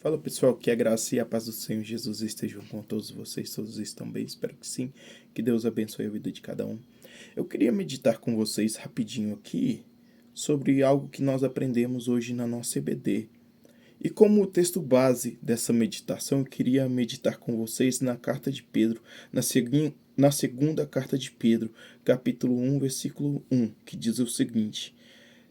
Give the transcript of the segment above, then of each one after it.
Fala pessoal, que a graça e a paz do Senhor Jesus estejam com todos vocês, todos estão bem, espero que sim, que Deus abençoe a vida de cada um. Eu queria meditar com vocês rapidinho aqui sobre algo que nós aprendemos hoje na nossa EBD. E como texto base dessa meditação, eu queria meditar com vocês na carta de Pedro, na segunda carta de Pedro, capítulo 1, versículo 1, que diz o seguinte: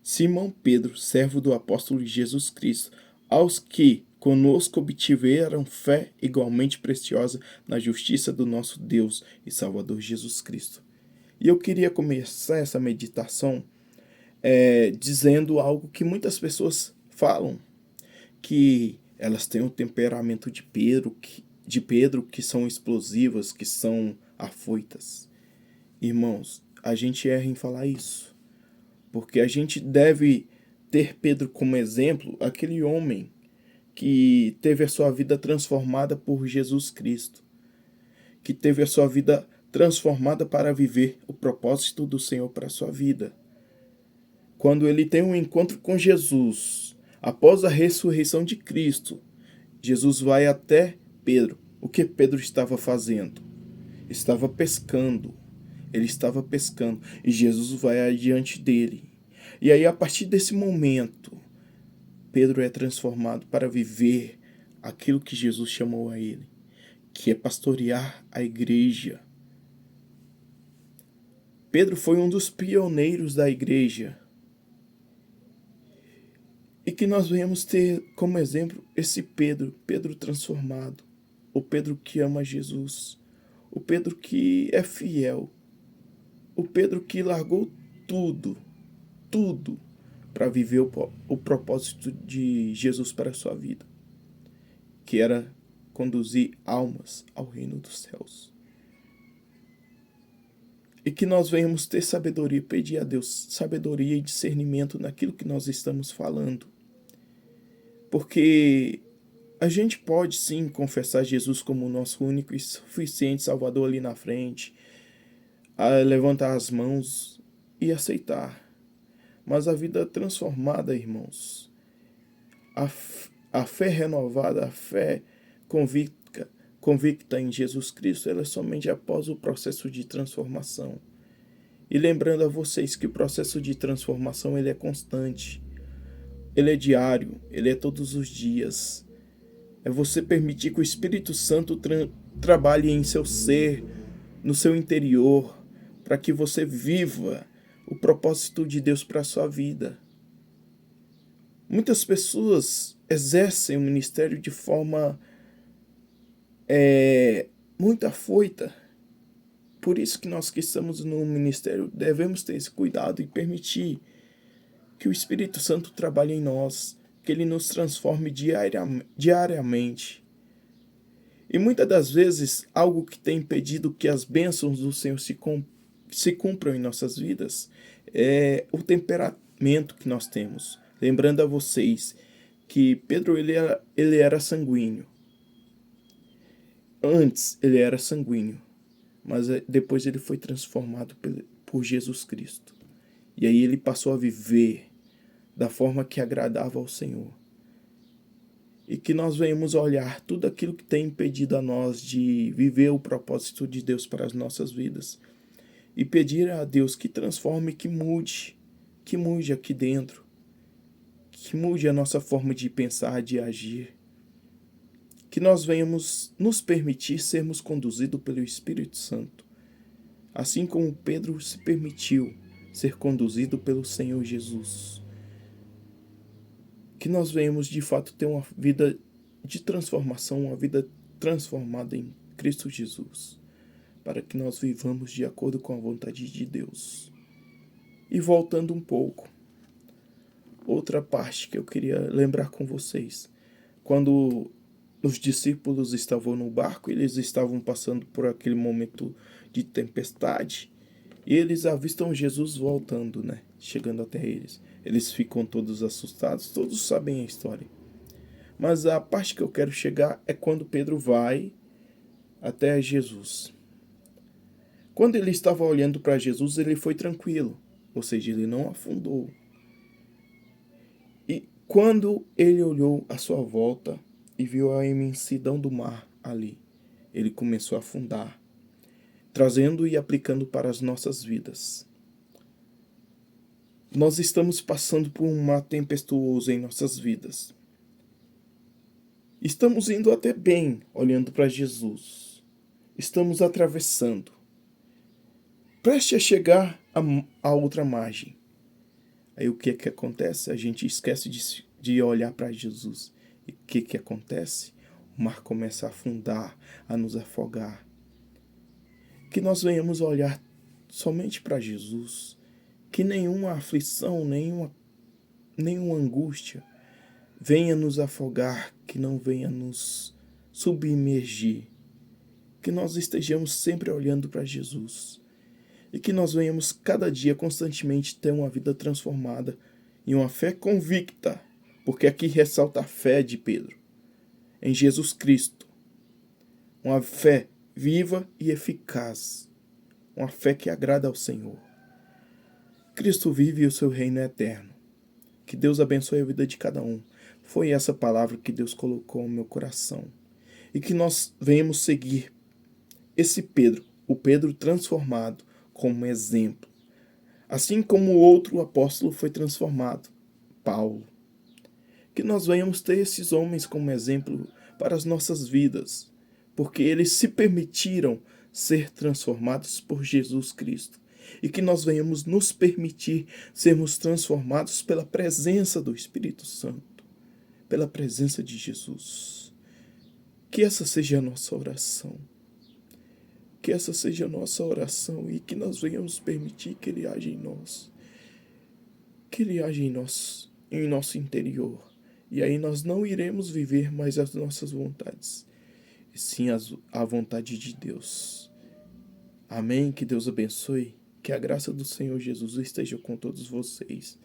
Simão Pedro, servo do apóstolo Jesus Cristo, aos que conosco obtiveram fé igualmente preciosa na justiça do nosso Deus e Salvador Jesus Cristo. E eu queria começar essa meditação dizendo algo que muitas pessoas falam, que elas têm o temperamento de Pedro, que são explosivas, que são afoitas. Irmãos, a gente erra em falar isso, porque a gente deve ter Pedro como exemplo, aquele homem que teve a sua vida transformada por Jesus Cristo, que teve a sua vida transformada para viver o propósito do Senhor para a sua vida. Quando ele tem um encontro com Jesus, após a ressurreição de Cristo, Jesus vai até Pedro. O que Pedro estava fazendo? Estava pescando. Ele estava pescando e Jesus vai adiante dele. E aí, a partir desse momento, Pedro é transformado para viver aquilo que Jesus chamou a ele, que é pastorear a igreja. Pedro foi um dos pioneiros da igreja. E que nós venhamos ter como exemplo esse Pedro transformado, o Pedro que ama Jesus, o Pedro que é fiel, o Pedro que largou tudo para viver o propósito de Jesus para a sua vida, que era conduzir almas ao reino dos céus. E que nós venhamos ter sabedoria, pedir a Deus sabedoria e discernimento naquilo que nós estamos falando. Porque a gente pode sim confessar Jesus como o nosso único e suficiente Salvador ali na frente, levantar as mãos e aceitar. Mas a vida transformada, irmãos, a fé renovada, a fé convicta em Jesus Cristo, ela é somente após o processo de transformação. E lembrando a vocês que o processo de transformação ele é constante, ele é diário, ele é todos os dias. É você permitir que o Espírito Santo trabalhe em seu ser, no seu interior, para que você viva o propósito de Deus para a sua vida. Muitas pessoas exercem o ministério de forma muito afoita. Por isso que nós que estamos no ministério devemos ter esse cuidado e permitir que o Espírito Santo trabalhe em nós, que ele nos transforme diariamente. E muitas das vezes, algo que tem impedido que as bênçãos do Senhor se cumpram em nossas vidas é o temperamento que nós temos. Lembrando a vocês que Pedro ele era sanguíneo. Antes ele era sanguíneo, mas depois ele foi transformado por Jesus Cristo. E aí ele passou a viver da forma que agradava ao Senhor. E que nós venhamos olhar tudo aquilo que tem impedido a nós de viver o propósito de Deus para as nossas vidas. E pedir a Deus que transforme, que mude aqui dentro. Que mude a nossa forma de pensar, de agir. Que nós venhamos nos permitir sermos conduzidos pelo Espírito Santo. Assim como Pedro se permitiu ser conduzido pelo Senhor Jesus. Que nós venhamos de fato ter uma vida de transformação, uma vida transformada em Cristo Jesus, para que nós vivamos de acordo com a vontade de Deus. E voltando um pouco, outra parte que eu queria lembrar com vocês, quando os discípulos estavam no barco, eles estavam passando por aquele momento de tempestade, e eles avistam Jesus voltando, chegando até eles. Eles ficam todos assustados, todos sabem a história. Mas a parte que eu quero chegar é quando Pedro vai até Jesus. Quando ele estava olhando para Jesus, ele foi tranquilo, ou seja, ele não afundou. E quando ele olhou à sua volta, e viu a imensidão do mar ali. Ele começou a afundar, trazendo e aplicando para as nossas vidas. Nós estamos passando por um mar tempestuoso em nossas vidas. Estamos indo até bem, olhando para Jesus. Estamos atravessando. Preste a chegar à outra margem. Aí o que acontece? A gente esquece de olhar para Jesus. E o que acontece? O mar começa a afundar, a nos afogar. Que nós venhamos olhar somente para Jesus. Que nenhuma aflição, nenhuma angústia venha nos afogar, que não venha nos submergir. Que nós estejamos sempre olhando para Jesus. E que nós venhamos cada dia constantemente ter uma vida transformada e uma fé convicta, porque aqui ressalta a fé de Pedro em Jesus Cristo, uma fé viva e eficaz, uma fé que agrada ao Senhor. Cristo vive e o seu reino é eterno. Que Deus abençoe a vida de cada um. Foi essa palavra que Deus colocou no meu coração. E que nós venhamos seguir esse Pedro, o Pedro transformado, como exemplo. Assim como o outro apóstolo foi transformado, Paulo. Que nós venhamos ter esses homens como exemplo para as nossas vidas, porque eles se permitiram ser transformados por Jesus Cristo. E que nós venhamos nos permitir sermos transformados pela presença do Espírito Santo, pela presença de Jesus. Que essa seja a nossa oração. Que essa seja a nossa oração e que nós venhamos permitir que Ele haja em nós. Que Ele haja em nosso interior. E aí nós não iremos viver mais as nossas vontades, e sim a vontade de Deus. Amém? Que Deus abençoe. Que a graça do Senhor Jesus esteja com todos vocês.